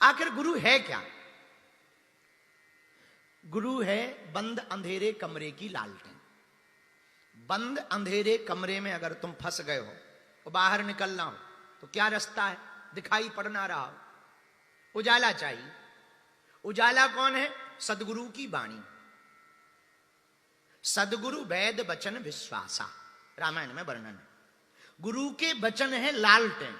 आखिर गुरु है क्या? गुरु है बंद अंधेरे कमरे की लालटेन। बंद अंधेरे कमरे में अगर तुम फंस गए हो और बाहर निकलना हो तो क्या रास्ता है? दिखाई पड़ ना रहा हो, उजाला चाहिए। उजाला कौन है? सदगुरु की वाणी। सदगुरु वेद वचन विश्वासा, रामायण में वर्णन है। गुरु के वचन है लालटेन।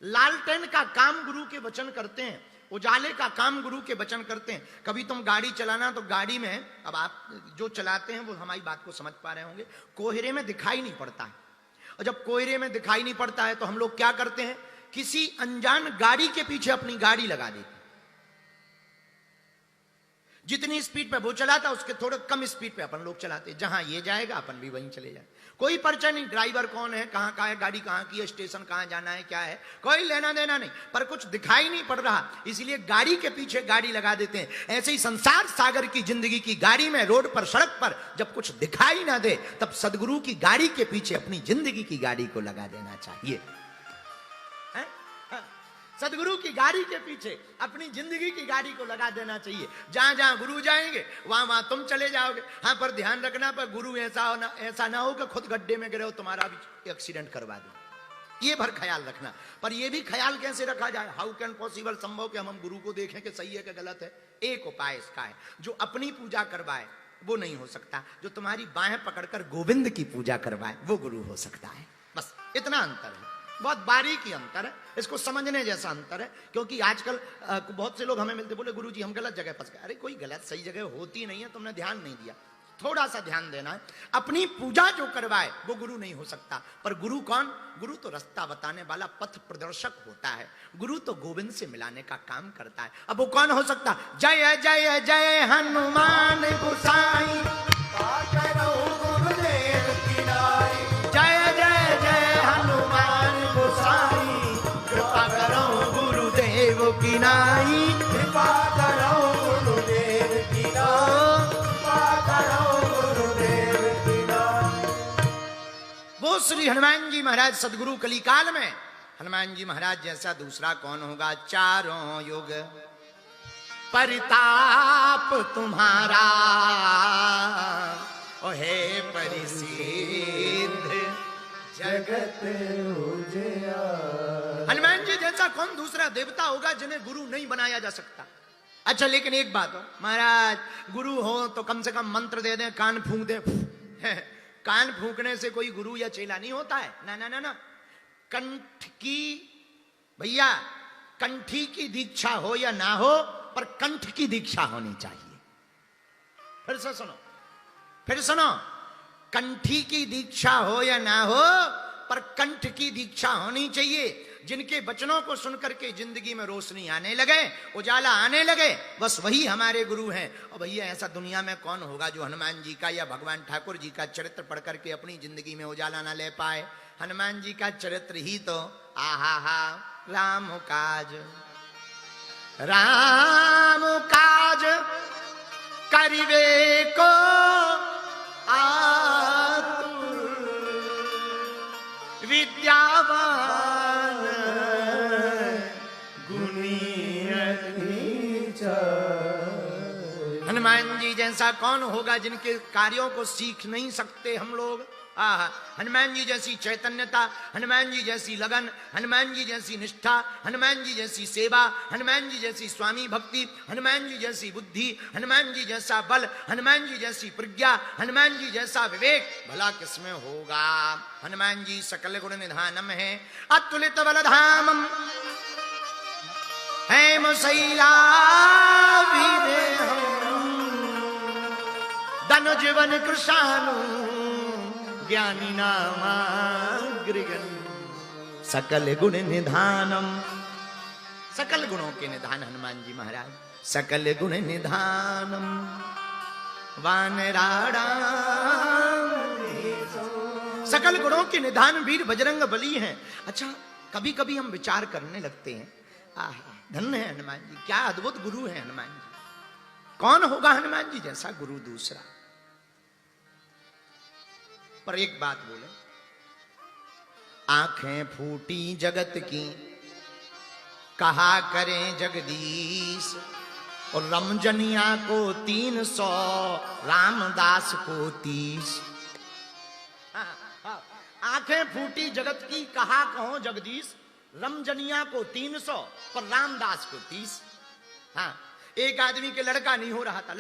लालटेन का काम गुरु के वचन करते हैं, उजाले का काम गुरु के वचन करते हैं। कभी तुम गाड़ी चलाना तो गाड़ी में, अब आप जो चलाते हैं वो हमारी बात को समझ पा रहे होंगे, कोहरे में दिखाई नहीं पड़ता है। और जब कोहरे में दिखाई नहीं पड़ता है तो हम लोग क्या करते हैं? किसी अनजान गाड़ी के पीछे अपनी गाड़ी लगा देते हैं। जितनी स्पीड पे वो चलाता उसके थोड़े कम स्पीड पे अपन लोग चलाते, जहां ये जाएगा अपन भी वहीं चले जाए। कोई परिचय नहीं, ड्राइवर कौन है, कहां का है, गाड़ी कहां की है, स्टेशन कहां जाना है, क्या है, कोई लेना देना नहीं। पर कुछ दिखाई नहीं पड़ रहा, इसलिए गाड़ी के पीछे गाड़ी लगा देते हैं। ऐसे ही संसार सागर की जिंदगी की गाड़ी में, रोड पर, सड़क पर जब कुछ दिखाई ना दे तब सदगुरु की गाड़ी के पीछे अपनी जिंदगी की गाड़ी को लगा देना चाहिए। सदगुरु की गाड़ी के पीछे अपनी जिंदगी की गाड़ी को लगा देना चाहिए। जहां जहां गुरु जाएंगे वहां वहां तुम चले जाओगे। हाँ, पर ध्यान रखना, पर गुरु ऐसा ना हो कि खुद गड्ढे में गिरे हो, तुम्हारा भी एक्सीडेंट करवा दे। ये भर ख्याल रखना। पर ये भी ख्याल कैसे रखा जाए? हाउ कैन पॉसिबल, संभव कि हम गुरु को देखें कि सही है कि गलत है? एक उपाय इसका है, जो अपनी पूजा करवाए वो नहीं हो सकता, जो तुम्हारी बाहें पकड़कर गोविंद की पूजा करवाए वो गुरु हो सकता है। बस इतना अंतर है, बहुत बारीकी अंतर है, इसको समझने जैसा अंतर है। क्योंकि आजकल बहुत से लोग हमें मिलते, बोले गुरुजी हम गलत जगह फंस गए। अरे कोई गलत सही जगह होती नहीं है, तुमने ध्यान नहीं दिया। थोड़ा सा ध्यान देना है। अपनी पूजा जो करवाए वो गुरु नहीं हो सकता। पर गुरु कौन? गुरु तो रास्ता बताने वाला पथ प्रदर्शक होता है। गुरु तो गोविंद से मिलाने का काम करता है। अब वो कौन हो सकता? जय जय जय हनुमान गोसाई, जय जय जय हनुमान गोसाई, कृपा करो गुरुदेव की नाई, कृपा करो गुरुदेव की नाई, कृपा करो गुरुदेव की नाई। वो श्री हनुमान जी महाराज सदगुरु कलिकाल में, हनुमान जी महाराज जैसा दूसरा कौन होगा? चारों युग परिताप तुम्हारा, ओहे परिसिद्ध जगत उजियार। हनुमान जी जैसा कौन दूसरा देवता होगा जिन्हें गुरु नहीं बनाया जा सकता? अच्छा, लेकिन एक बात हो महाराज, गुरु हो तो कम से कम मंत्र दे दें, कान फूंक दें। कान फूंकने से कोई गुरु या चेला नहीं होता है। ना ना ना ना, कंठ की, भैया कंठी की दीक्षा हो या ना हो, पर कंठ की दीक्षा होनी चाहिए। फिर से सुनो, फिर सुनो, कंठी की दीक्षा हो या ना हो, पर कंठ की दीक्षा होनी चाहिए। जिनके वचनों को सुनकर के जिंदगी में रोशनी आने लगे, उजाला आने लगे, बस वही हमारे गुरु हैं। और भैया ऐसा दुनिया में कौन होगा जो हनुमान जी का या भगवान ठाकुर जी का चरित्र पढ़ करके अपनी जिंदगी में उजाला ना ले पाए? हनुमान जी का चरित्र ही तो आहा हा, राम काज, राम काज करिवे को आतुर, विद्यावान गुणी अति चार। हनुमान जी जैसा कौन होगा जिनके कार्यों को सीख नहीं सकते हम लोग? हनुमान जी जैसी चैतन्यता, हनुमान जी जैसी लगन, हनुमान जी जैसी निष्ठा, हनुमान जी जैसी सेवा, हनुमान जी जैसी स्वामी भक्ति, हनुमान जी जैसी बुद्धि, हनुमान जी जैसा बल, हनुमान जी जैसी प्रज्ञा, हनुमान जी जैसा विवेक भला किसमें होगा? हनुमान जी सकल गुण निधानम है, अतुलित बलधामम हेम शैला धनु जीवन कृषाणु ज्ञानी नामाग्रगण, सकल गुण निधानम। सकल गुणों के निधान हनुमान जी महाराज, सकल गुण निधानम वानराणाम। सकल गुणों के निधान वीर बजरंग बली हैं। अच्छा, कभी कभी हम विचार करने लगते हैं, धन्य है हनुमान जी, क्या अद्भुत गुरु है हनुमान जी। कौन होगा हनुमान जी जैसा गुरु दूसरा? पर एक बात बोले, आंखें फूटी जगत की, कहा करें जगदीश, और रमजनिया को 300, रामदास को 30। आंखें फूटी जगत की, कहा कहो जगदीश, रमजनिया को 300 पर रामदास को 30। हाँ, एक आदमी के लड़का नहीं हो रहा था,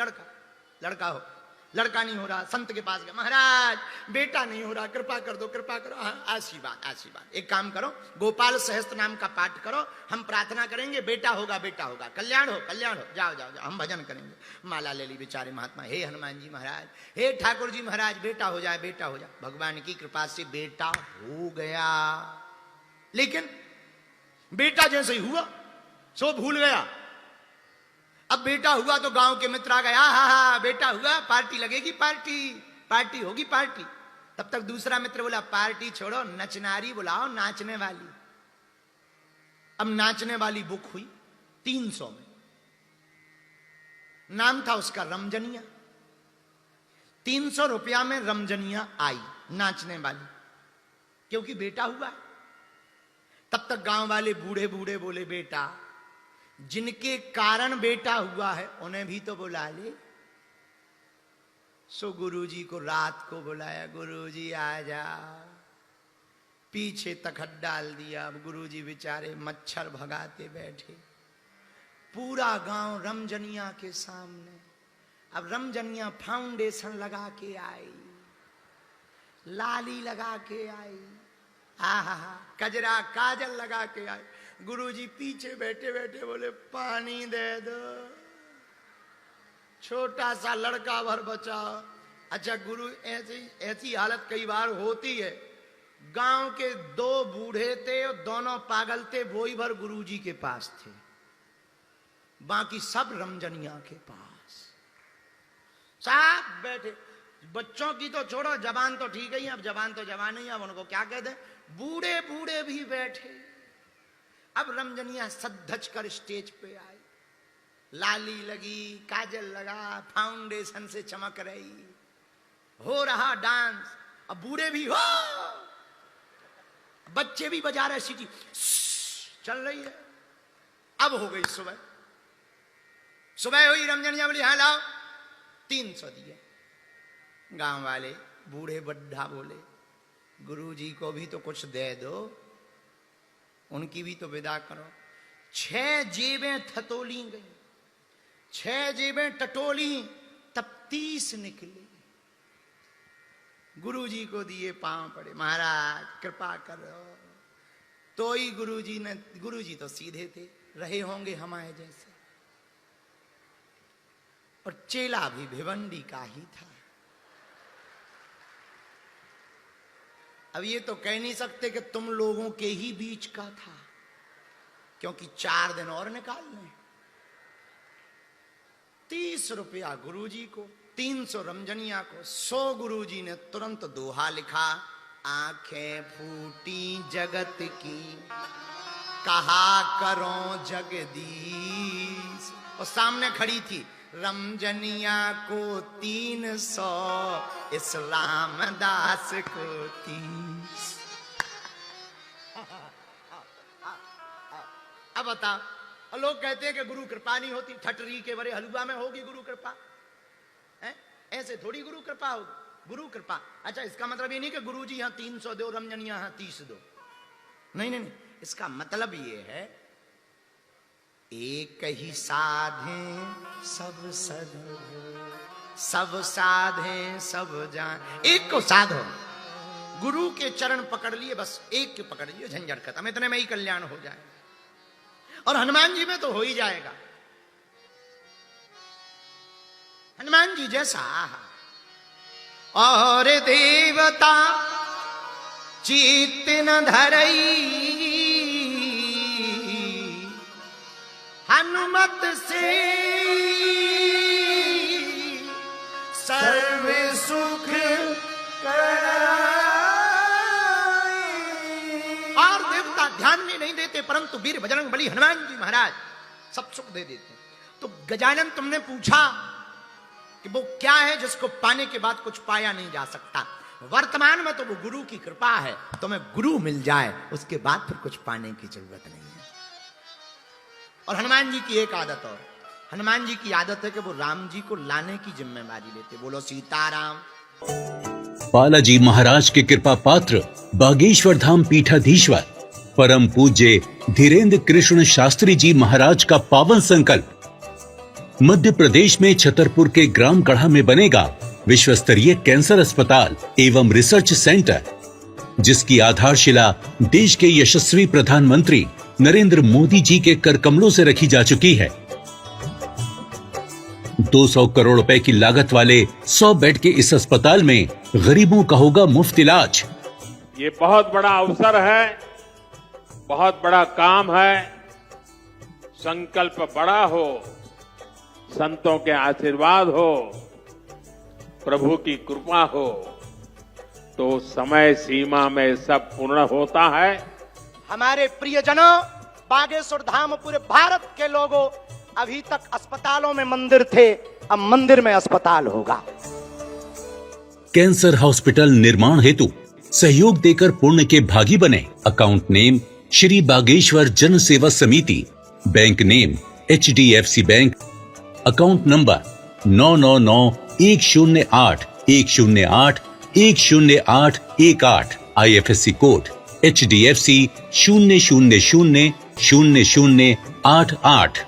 लड़का नहीं हो रहा, संत के पास गया, महाराज बेटा नहीं हो रहा, कृपा कर दो, कृपा करो। हाँ, आशीर्वाद। एक काम करो, गोपाल सहस्त्र नाम का पाठ करो, हम प्रार्थना करेंगे, बेटा होगा, कल्याण हो, जाओ, हम भजन करेंगे। माला ले ली बेचारे महात्मा, हे हनुमान जी महाराज, हे ठाकुर जी महाराज, बेटा हो जाए। भगवान की कृपा से बेटा हो गया, लेकिन बेटा जैसे ही हुआ सो भूल गया। अब बेटा हुआ तो गांव के मित्र आ गए, हा बेटा हुआ, पार्टी लगेगी, पार्टी होगी। तब तक दूसरा मित्र बोला, पार्टी छोड़ो, नचनारी बुलाओ, नाचने वाली। अब नाचने वाली बुक हुई 300 में, नाम था उसका रमजनिया। 300 रुपया में रमजनिया आई नाचने वाली, क्योंकि बेटा हुआ। तब तक गांव वाले बूढ़े बोले, बेटा जिनके कारण बेटा हुआ है उन्हें भी तो बुला ले। सो गुरुजी को रात को बुलाया, गुरुजी आ जा। पीछे तखत डाल दिया। अब गुरुजी बेचारे मच्छर भगाते बैठे, पूरा गांव रमजनिया के सामने। अब रमजनिया फाउंडेशन लगा के आई, लाली लगा के आई, कजरा काजल लगा के आई। गुरुजी पीछे बैठे बोले, पानी दे दो, छोटा सा लड़का भर बचाओ। अच्छा गुरु, ऐसी हालत कई बार होती है। गांव के 2 बूढ़े थे और दोनों पागल थे, वही भर गुरुजी के पास थे, बाकी सब रमजनिया के पास सब बैठे। बच्चों की तो छोड़ो, जवान तो ठीक है, अब जवान तो जवान ही, अब उनको क्या कह दे। बूढ़े भी बैठे। अब रमजनिया सधज कर स्टेज पे आई, लाली लगी, काजल लगा, फाउंडेशन से चमक रही, हो रहा डांस। अब बूढ़े भी हो, बच्चे भी बजा रहे, सीटी चल रही है। अब हो गई सुबह हुई, रमजनिया बोली, हाँ लाओ, 300 दिए। गांव वाले बूढ़े बड्ढा बोले, गुरुजी को भी तो कुछ दे दो, उनकी भी तो विदा करो। 6 जेबें थतोली गई, 6 जेबें टटोली, तब 30 निकले। गुरुजी को दिए, पांव पड़े, महाराज कृपा करो। तो ही गुरुजी तो सीधे थे, रहे होंगे हमारे जैसे, और चेला भी भिवंडी का ही था। अब ये तो कह नहीं सकते कि तुम लोगों के ही बीच का था, क्योंकि 4 दिन और निकाल लें। 30 रुपया गुरुजी को, 300 रमजनिया को। 100 गुरुजी ने तुरंत दोहा लिखा, आंखें फूटी जगत की, कहा करो जगदीश। और सामने खड़ी थी, रमजनिया को 300, इस रामदास को 30। अब बता, लोग कहते हैं कि गुरु कृपा नहीं होती, ठटरी के बड़े हलवा में होगी गुरु कृपा, ऐसे थोड़ी गुरु कृपा होगी। गुरु कृपा, अच्छा इसका मतलब ये नहीं कि गुरु जी यहाँ 300 दो, रमजनिया यहाँ 30 दो, नहीं, इसका मतलब ये है, एक ही साधे सब साधे सब जान। एक को साधो, गुरु के चरण पकड़ लिए, बस एक के पकड़ लिए, झंझट खत्म, इतने में ही कल्याण हो जाए। और हनुमान जी में तो हो ही जाएगा। हनुमान जी जैसा और देवता चित्त न धरई, हनुमत से सर्व सुख कराई। और देवता ध्यान में नहीं देते, परंतु वीर बजरंग बली हनुमान जी महाराज सब सुख दे देते। तो गजानन तुमने पूछा कि वो क्या है जिसको पाने के बाद कुछ पाया नहीं जा सकता। वर्तमान में तो वो गुरु की कृपा है, तुम्हें गुरु मिल जाए उसके बाद फिर कुछ पाने की जरूरत नहीं है। और हनुमान जी की एक आदत और, हनुमान जी की आदत है कि वो राम जी को लाने की जिम्मेदारी लेते। बोलो सीताराम। बालाजी महाराज के कृपा पात्र बागेश्वर धाम पीठाधीश्वर परम पूज्य धीरेन्द्र कृष्ण शास्त्री जी महाराज का पावन संकल्प। मध्य प्रदेश में छतरपुर के ग्राम गढ़ा में बनेगा विश्व स्तरीय कैंसर अस्पताल एवं रिसर्च सेंटर, जिसकी आधारशिला देश के यशस्वी प्रधानमंत्री नरेंद्र मोदी जी के कर कमलों से रखी जा चुकी है। 200 करोड़ रुपए की लागत वाले 100 बेड के इस अस्पताल में गरीबों का होगा मुफ्त इलाज। ये बहुत बड़ा अवसर है, बहुत बड़ा काम है। संकल्प बड़ा हो, संतों के आशीर्वाद हो, प्रभु की कृपा हो, तो समय सीमा में सब पूर्ण होता है। हमारे प्रियजनों, बागेश्वर धाम पूरे भारत के लोगों, अभी तक अस्पतालों में मंदिर थे, अब मंदिर में अस्पताल होगा। कैंसर हॉस्पिटल निर्माण हेतु सहयोग देकर पुण्य के भागी बने। अकाउंट नेम श्री बागेश्वर जन सेवा समिति, bank name HDFC bank, account number 999108108108, IFSC code HDFC 0000088।